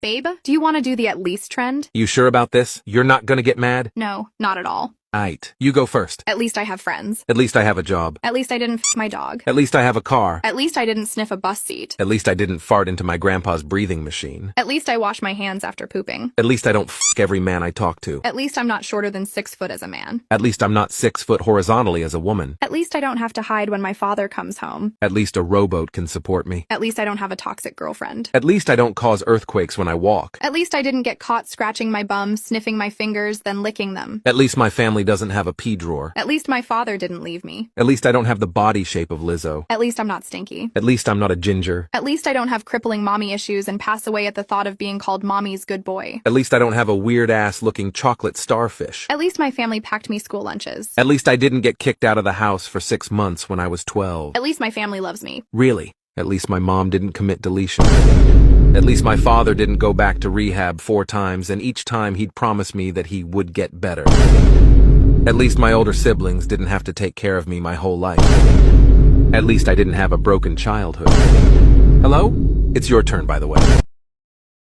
Babe, do you want to do the at least trend? You sure about this? You're not gonna get mad? No, not at all. Aight. You go first. At least I have friends. At least I have a job. At least I didn't f my dog. At least I have a car. At least I didn't sniff a bus seat. At least I didn't fart into my grandpa's breathing machine. At least I wash my hands after pooping. At least I don't f every man I talk to. At least I'm not shorter than 6 foot as a man. At least I'm not 6 foot horizontally as a woman. At least I don't have to hide when my father comes home. At least a rowboat can support me. At least I don't have a toxic girlfriend. At least I don't cause earthquakes when I walk. At least I didn't get caught scratching my bum, sniffing my fingers, then licking them. At least my family doesn't have a pee drawer. At least my father didn't leave me. At least I don't have the body shape of Lizzo. At least I'm not stinky. At least I'm not a ginger. At least I don't have crippling mommy issues and pass away at the thought of being called mommy's good boy. At least I don't have a weird-ass looking chocolate starfish. At least my family packed me school lunches. At least I didn't get kicked out of the house for 6 months when I was 12. At least my family loves me. Really? At least my mom didn't commit deletion. At least my father didn't go back to rehab 4 times, and each time he'd promise me that he would get better. At least my older siblings didn't have to take care of me my whole life. At least I didn't have a broken childhood. Hello? It's your turn, by the way.